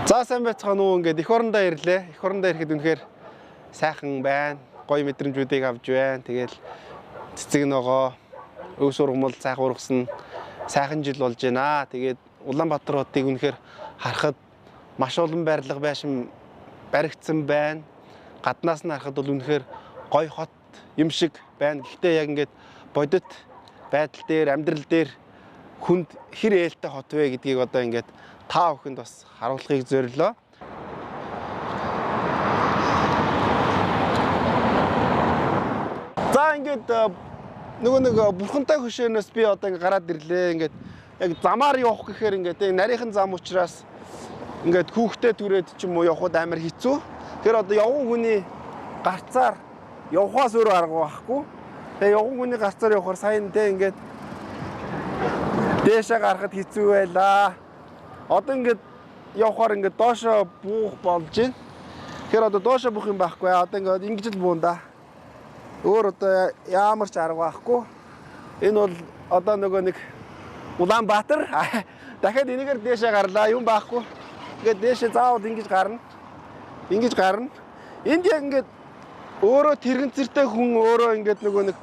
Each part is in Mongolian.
За сайн байцгаана уу ингээд эх орондоо ирлээ. Эх орондоо ирэхэд үнэхээр сайхан байна. Гоё мэдрэмжүүдийг авч байна. Тэгэл цэцэг ногоо, өв сургамал сайхан ургасан сайхан жил болж байна. Тэгээд Улаанбаатар хотыг үнэхээр харахад маш олон байрлал байшин баригдсан байна. Гаднаас нь харахад бол үнэхээр гоё хот юм шиг байна. Гэхдээ яг ингээд бодит байдал дээр, амьдрал дээр хүнд хэр ээлтэй хот вэ гэдгийг одоо ингээд та бүхэнд бас харуулахыг зорилоо. За ингээд нэг бурхантай хөшөөнөөс би одоо ингээд гараад ирлээ. Ингээд яг замаар явах гэхээр ингээд нарийнхан зам учраас ингээд хүүхдэд түрээд ч юм уу явхад амар хэцүү. Тэр одоо явган хүний гарцаар явхаас өөр арга байхгүй. Тэгээ явган хүний гарцаар явхаар сайн те ингээд дээшээ гарахад хэцүү байлаа. Одоо ингээд явхаар ингээд доошоо буух болж байна. Тэгэхээр одоо доошоо буух юм байхгүй. Одоо ингээд ингэж л буунда. Өөр одоо ямар ч арга байхгүй. Энэ бол одоо нөгөө нэг Улаанбаатар. Дахиад энийгээр дээшээ гарлаа. Юм байхгүй. Ингээд дээшээ заавал ингэж гарна. Ингэж гарна. Энд яг ингээд өөрөө тэрэгцэртэй хүн өөрөө ингээд нөгөө нэг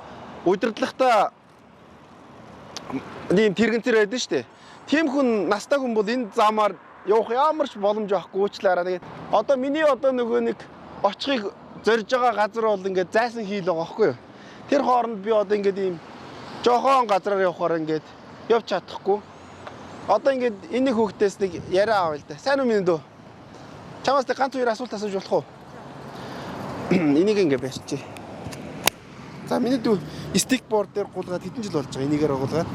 удирдлагатай ийм тэрэгцэр байдаг шүү дээ. Тийм хүн настай хүн бол энэ замаар явах ямар ч боломж байхгүй уучлаарай. Тэгээд одоо миний одоо нөгөө нэг очихыг зорж байгаа газар бол ингээд зайсан хийл байгаа байхгүй юу. Тэр хооронд би одоо ингээд ийм жоохон газраар явахаар ингээд явж чадахгүй. Одоо ингээд энэ хүүхдээс нэг яриа авъя л да. Сайн уу минь дөө? Чамаас нэг ганц хоёр асуулт асууж болох уу? Энийг ингээд байшчи. За миний дүү стикборд дээр гулгаад хэдэн жил болж байгаа энийгээр гулгаад?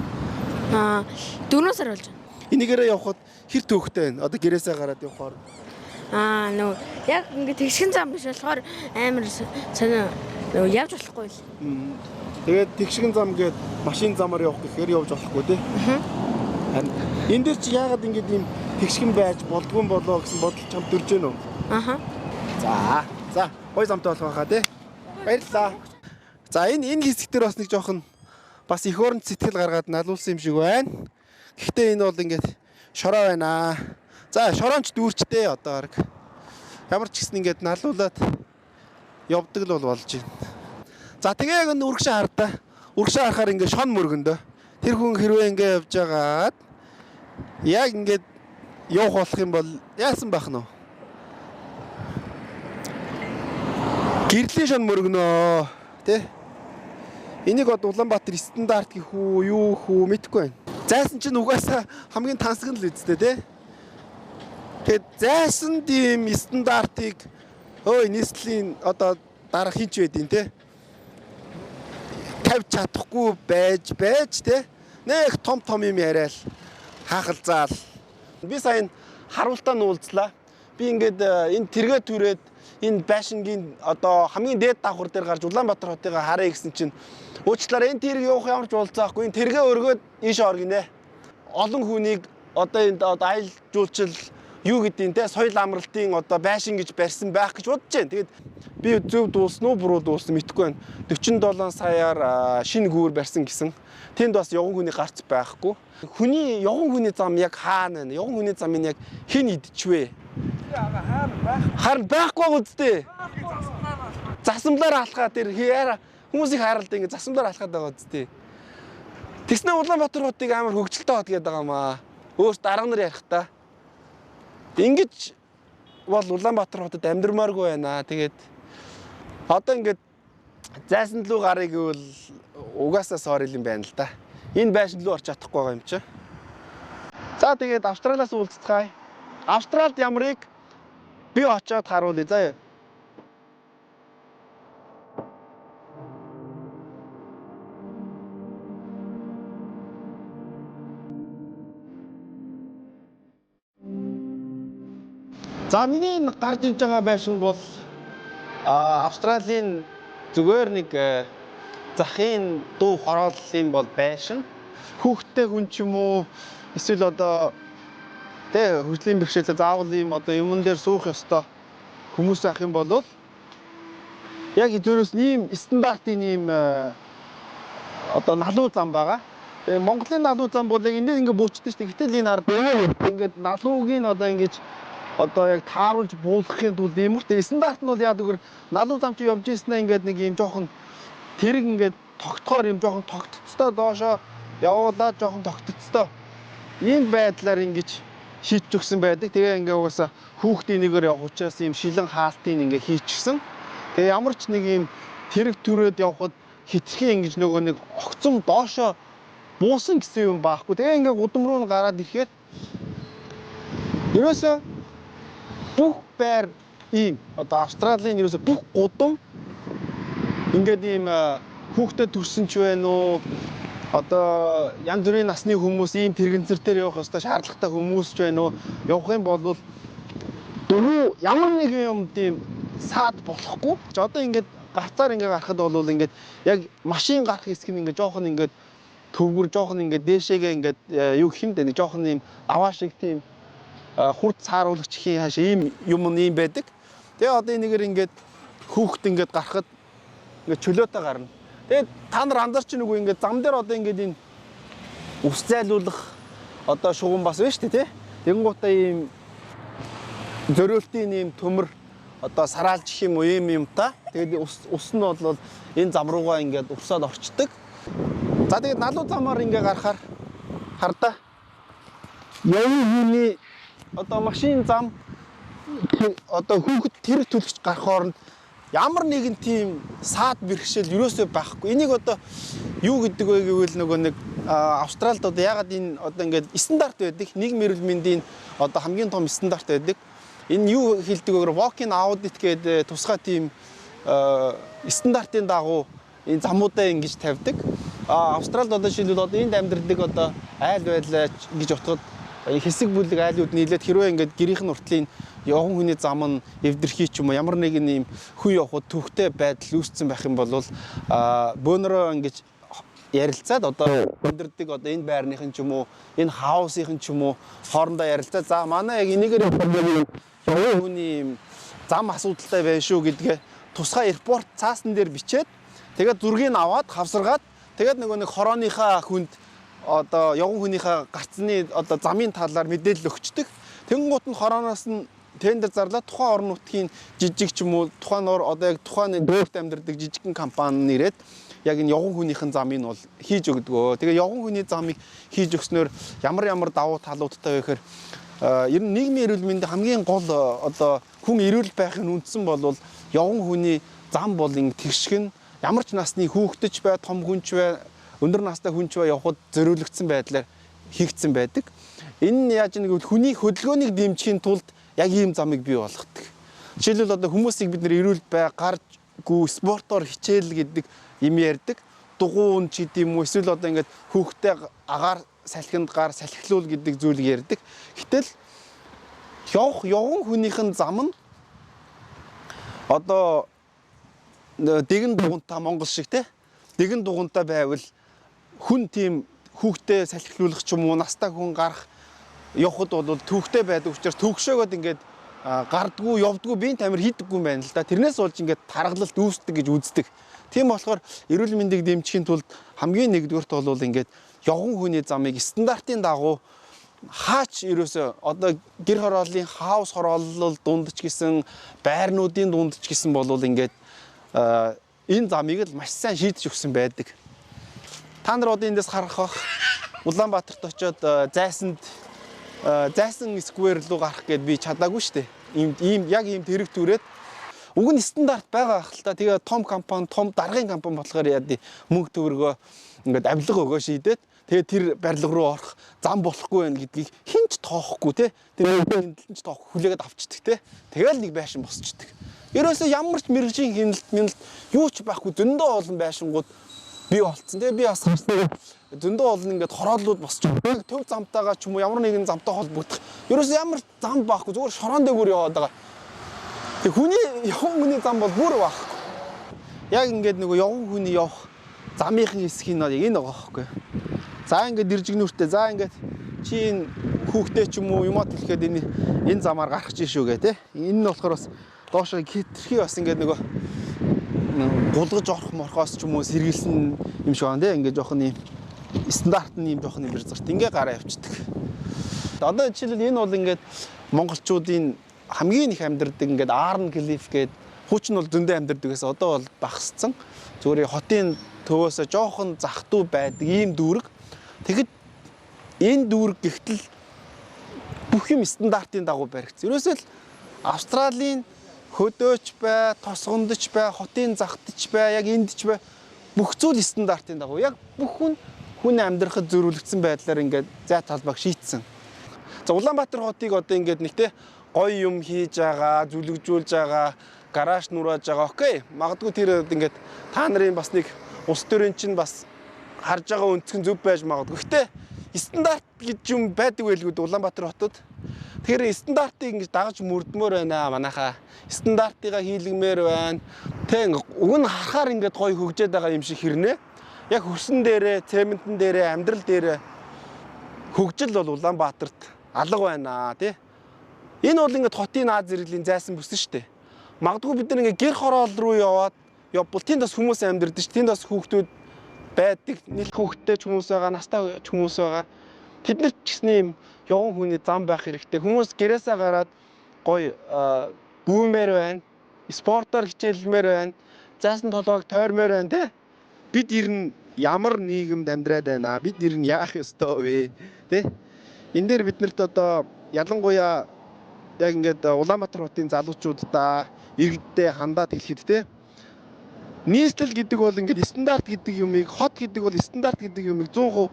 4 сар болж байна. Энийгээрээ явхад хэр төвхтэй байна? Одоо гэрээсээ гараад явхаар. Нөө яг ингэ тэгшин зам биш болохоор амар сонио нөө явж болохгүй л. Тэгээд тэгшин зам гээд машин замаар явах гэхээр явж болохгүй тий. Харин энэ дээр чи яагаад ингэж ийм тэгшин байж болдгоо болоо гэсэн бодол чам төрж гэнэ үү? За гоё замтай болох байхаа тий. Баярлалаа. За энэ хэсэг дээр бас нэг жоохон бас их оронд сэтгэл гаргаад налуулсан юм шиг байна. Гэхдээ энэ бол ингээд шороо байна. За шороонч дүүрчтэй одоо арга. Ямар ч гэсэн ингээд налуулаад явдаг л болж байна. За тэгээ яг энэ үргшээ хардаа. Үргшээ харахаар ингээд шон мөргөндөө. Тэр хүн хэрвээ ингээд явж байгаад яг ингээд явах болох юм бол яасан байх нь вэ? Гэрлийн шон мөргөнөө тий. Энийг одоо Улаанбаатар стандарт гэх үү, юу хүү мэдэхгүй байна. Зайсан чинь угаасаа хамгийн тансаг нь л үсттэй тий. Тэгээд зайсан тийм стандартыг нийслэлийн одоо дарах хинч байдیں۔ Тий. Тавьж чадахгүй байж тий. Нэг том юм яриад хаахалзаал. Би сая харуултаа нуулзлаа. Би ингээд энэ тэргээ түрээд энэ байшингийн одоо хамгийн дээд давхар дээр гарч Улаанбаатар хотыг харъя гэсэн чинь уучлаарай энэ тэрэг явах ямар ч уулзаахгүй энэ тэргээ өргөөд ийш оргинэ. Олон хүнийг одоо энэ аялал жуулчил юу гэдгийг те соёл амралтын одоо байшин гэж барьсан байх гэж бодож байна. Тэгээд би зөв дуусна уу буруу дуусна мэдэхгүй байна. 47 саяар шинэ гүүр барьсан гэсэн. Тэнд бас явган хүний гарц байхгүй. Явган хүний зам яг хаана байна? Явган хүний замыг яг хэн идчихвэ? Харин байхгүй үстэй. Засамлаар алхаа тэр яара хүмүүсийг харалт ингэ засамлаар алхаад байгаа үстэй. Тэснэ Улаанбаатар хотыг амар хөгжилтэй хот гэдэг байгаа маа. Өөрт дарга нар ярих та. Ингэж бол Улаанбаатар хотод амьдрмааргүй байна. Тэгээд одоо ингээд зайсан лүү гарыг гэвэл угаасаа сорил юм байна л да. Энэ байшин лүү орч чадахгүй байгаа юм чи. За тэгээд Австралиас уулзцгаая. Австралид ямрыг би очиод харуулъя заяа. За миний гарч иж байгаа байшин бол Австралийн зүгээр нэг захын дуу хорооллын бол байшин. Хүүхдтэй хүн ч юм уу эсвэл одоо тэ хөгжлийн бэрхшээлтэй заавал ийм одоо юмн дээр суух ёстой хүмүүс ах юм бол яг зөвөөс ийм стандартын ийм одоо налуу зам байгаа. Тэгээ Монголын налуу зам бол яг эндээ ингээ буучдаг шүү дээ. Гэтэл энэ ард ингээд налуугийн одоо ингэж одоо яг тааруулж буулгахын тулд иймэрхүү стандарт нь бол яадаг вэ? Налуу зам чи явж ирснээр ингээд нэг юм жоохон тэрэг ингээд тогтохоор юм жоохон тогтцтой доошоо явуулаад жоохон тогтцтой ийм байдлаар ингэж шийдэж өгсөн байдаг. Тэгээ ингээ угаасаа хүүхдийн нэгээр явах учраас ийм шилэн хаалтыг ингээ хийчихсэн. Тэгээ ямар ч нэг ийм тэрэг түрээд явхад хитрхи ингэж нөгөө нэг огцом доошоо буусан гэсэн юм баахгүй. Тэгээ ингээ гудам руу гараад ирэхэд ерөөсөө бүх байр ийм одоо Австралийн ерөөсөө бүх гудам ингээд ийм хүүхдэд төрсөн ч байна уу? Одоо янз бүрийн насны хүмүүс ийм тэрэгэнцэр дээр явах ёстой шаардлагатай хүмүүс ч байна уу? Явах юм бол дөрөв ямар нэг юм тийм саад болохгүй. Одоо ингээд гарцаар ингээд гарахад бол ингээд яг машин гарах хэсэг нь ингээд жоохон ингээд төвгөр жоохон ингээд дээшээгээ ингээд юу хэмдэ нэг жоохон ийм аваа шиг тийм хурд цааруулагчхийн хаашаа ийм юм ийм байдаг. Тэгээ одоо энэгээр ингээд хүүхд ингээд гарахад ингээд чөлөөтэй гарна. Тэгээд та нар анзаарч нүггүй ингээд зам дээр одоо ингээд энэ ус зайлуулах одоо шугам бас байна шүү дээ, тий. Тэгэнгუутаа ийм зөриөлтийн ийм төмөр одоо сараалж гэх юм уу ийм та. Тэгээд ус нь бол энэ зам руугаа ингээд урсаад орчдөг. За тэгээд налуу замаар ингээд гарахаар хардаа явын хүний одоо машин зам одоо хүүхэд тэрэг төлөгч гарах хооронд ямар нэгэн тийм саад бэрхшээл юусоо байхгүй. Энийг одоо юу гэдэг вэ гэвэл нөгөө нэг Австралид одоо ягаад энэ одоо ингээд стандарт байдаг. Нийгмийн эрүүл мэндийн одоо хамгийн том стандарт байдаг. Энэ юу хэлдэг вэ? Walk-in audit гэдэг тусгай тийм стандартын дагуу энэ замуудаа ингэж тавьдаг. Австралид одоо жишээлбэл одоо энд амьдардаг одоо айл байлаа гэж утгад хэсэг бүлэг айлууд нийлээд хэрвээ ингээд гэрийнх нь уртлын явган хүний зам нь эвдэрхий ч юм уу ямар нэгэн юм хүн явхад төвхтэй байдал үүссэн байх юм бол бөөнөрөө ингэж ярилцаад одоо өндөрдөг одоо энэ байрныхын ч юм уу энэ хаусынхын ч юм уу хоорондоо ярилцаад за манай яг энийгээр явган хүний зам асуудалтай байна шүү гэдгээ тусгай репорт цаасан дээр бичээд тэгээд зургийг аваад хавсаргаад тэгээд нөгөө нэг хорооныхаа хүнд одоо явган хүнийхээ гарцны одоо замын талаар мэдээлэл өгчдөг. Тэнгуут нь хорооноос нь тендер зарлаад тухайн орон нутгийн жижиг ч юм уу тухайн одоо яг тухайн дөрөвт амьдардаг жижигхэн компани нэрээд яг энэ явган хүнийхэн замыг бол хийж өгдөгөө. Тэгээ явган хүний замыг хийж өгснөөр ямар давуу талуудтай вэ гэхээр ер нь нийгмийн эрүүл мэндийн хамгийн гол одоо хүн эрүүл байхын үндсэн бол явган хүний зам бол ингэ тэгшгэн ямар ч насны хүүхдэж бай, том хүнч бай, өндөр настай хүнч бай явхад зориулагдсан байдлаар хийгдсэн байдаг. Энэ нь яаж нэг хүний хөдөлгөөнийг дэмжихийн тулд яг ийм замыг бий болгодог. Жишээлбэл одоо хүмүүсийг бид нэр эрүүл бай, гарггүй, спортоор хичээл гэдэг юм ярьдаг. Дугуун ч гэдэм үү эсвэл одоо ингээд хүүхдээ агаар салхинд гар салхилуул гэдэг зүйлийг ярьдаг. Гэтэл явган хүнийхэн зам нь одоо дэгэн дугуйтай Монгол шиг те дэгэн дугуйтай байвал хүн тийм хүүхдээ салхилуулах ч юм уу настай хүн гарах явхад бол төвхтэй байдаг учраас төгшөөгөөд ингээд гардггүй явдггүй биеийн тамир хийдэггүй юм байна л да. Тэрнээс болж ингээд таргалалт үүсдэг гэж үздэг. Тийм болохоор эрүүл мэндийг дэмжихийн тулд хамгийн нэгдүгээрт бол ингээд явган хүний замыг стандартын дагуу хаач ерөөсөө одоо гэр хорооллын хаус хороолол дунд ч гэсэн байрнуудын дунд ч гэсэн бол ингээд энэ замыг л маш сайн шийдэж өгсөн байдаг. Та нар одоо эндээс харах бах Улаанбаатарт очиод зайсан сквер руу гарах гээд би чадаагүй шүү дээ. Ийм яг ийм тэрэг түрээд уг нь стандарт байгаа ах л та. Тэгээ том компани, том даргын компани болохоор яа ди мөнгө төгрөгөө ингээд авилга өгөө шийдээд тэгээ тэр барилга руу орох зам болохгүй байх гэдгийг хинч тоохгүй те. Тэр хинч тоохгүй хүлээгээд авчдаг те. Тэгэл нэг байшин босчдөг. Ерөөсөө ямар ч мэрэгжийн хяналт юу ч байхгүй зөндөө олон байшингууд бий болцсон. Тэгээ би бас харснаа зөндөө олон ингээд хорооллууд босч байгаа. Төв замтайгаа ч юм уу ямар нэгэн замтай холбогдох. Ерөөсөө ямар зам байхгүй зүгээр шороон дээгүүр яваад байгаа. Тэг хүний явган хүний зам бол бүр байхгүй. Яг ингээд нөгөө явган хүний явах замынхын хэсгийг нь яг энэ байгаа байхгүй. За ингээд дэржигнүүртэй за ингээд чи энэ хүүхдээ ч юм уу юмаа төлөхөд энэ замаар гарах чинь шүү гэ тэ. Энэ нь болохоор бас доошоо хитрхи бас ингээд нөгөө гулгаж орох морхоос ч юм уу сэргэлсэн юм шиг байна те. Ингээд жоохон юм стандарт нь юм жоохон юм бэр зарт ингээ гараа явчихдаг. Одоо жишээлбэл энэ бол ингээд монголчуудын хамгийн их амьдардаг ингээд Арн Клиф гээд хуучин бол зөндөө амьдардаг гэсэн одоо бол багассан. Зүгээр хотын төвөөсөө жоохон захтуу байдаг ийм дүүрэг. Тэгэхэд энэ дүүрэг гихтэл бүх юм стандартын дагуу баригдсан. Ерөөсөө л Австралийн хөдөөч бай, тосгондч бай, хотын захтч бай, яг эндч бай бүх зүйл стандартын дагуу. Яг бүх хүн амьдрахад зөрүүлэгдсэн байдлаар ингээд зай талбайг шийтсэн. За Улаанбаатар хотыг одоо ингээд нэг те гоё юм хийж байгаа, зүлэгжүүлж байгаа, гараж нурааж байгаа. Окей. Магадгүй тэр ингээд та нарын бас нэг улс төрийн чинь бас харж байгаа өнцгөн зөв байж магадгүй. Гэхдээ стандарт гэж юм байдаг байлгүй Улаанбаатар хотод. Тэгэхээр стандартыг ингэж дагаж мөрдмөр байна манайхаа. Стандартыгаа хийлгмээр байна. Тэг уг нь харахаар ингэж гоё хөгжөөд байгаа юм шиг хэрнээ. Яг хөрсөн дээрээ, цементэн дээрээ, амьдрал дээрээ хөгжил бол Улаанбаатарт алга байна тий. Энэ бол ингэж хотын Аз зэрэглийн зайсан бүсэн шүү дээ. Магадгүй бид нар ингэ гэр хороол руу явбал тэнд бас хүмүүс амьдардаг ш. Тэнд бас хүүхдүүд байдаг. Нийт хүүхдтэй ч хүмүүс байгаа, настай ч хүмүүс байгаа. Тэд нар ч гэсэн юм явган хүний зам байх хэрэгтэй. Хүмүүс гэрээсээ гараад гоё бүүмээр байна. Спортоор хичээлмээр байна. Заасан толгойг тойрмоор байна тий. Бид ер нь ямар нийгэмд амьдраад байна? Бид ер нь яах ёстой вэ? Тий? Энэ дээр биднэрт одоо ялангуяа яг ингээд Улаанбаатар хотын залуучуудаа иргэддээ хандаад хэлэхэд тий. Нийслэл гэдэг бол ингээд стандарт гэдэг юмыг, хот гэдэг бол стандарт гэдэг юмыг 100%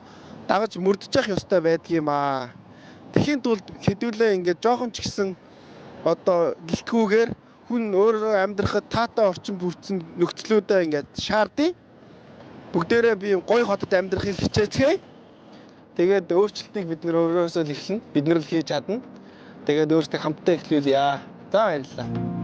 дагаж мөрдөж явах ёстой байдаг юм аа. Тэхийн тулд хэдүүлээ ингээд жоохон ч гэсэн одоо гэлтгүүгээр хүн өөрөө амьдрахад таатай орчин бүрдсэн нөхцлүүдээ ингээд шаардъя. Бүгдээрээ би гоё хотод амьдрахыг хичээцгээе. Тэгээд өөрчлөлтийг бид нөр өөрөөсөө л эхэлнэ. Бид нар л хийж чадна. Тэгээд өөрсдөө хамтдаа эхлүүлье. За баярлалаа.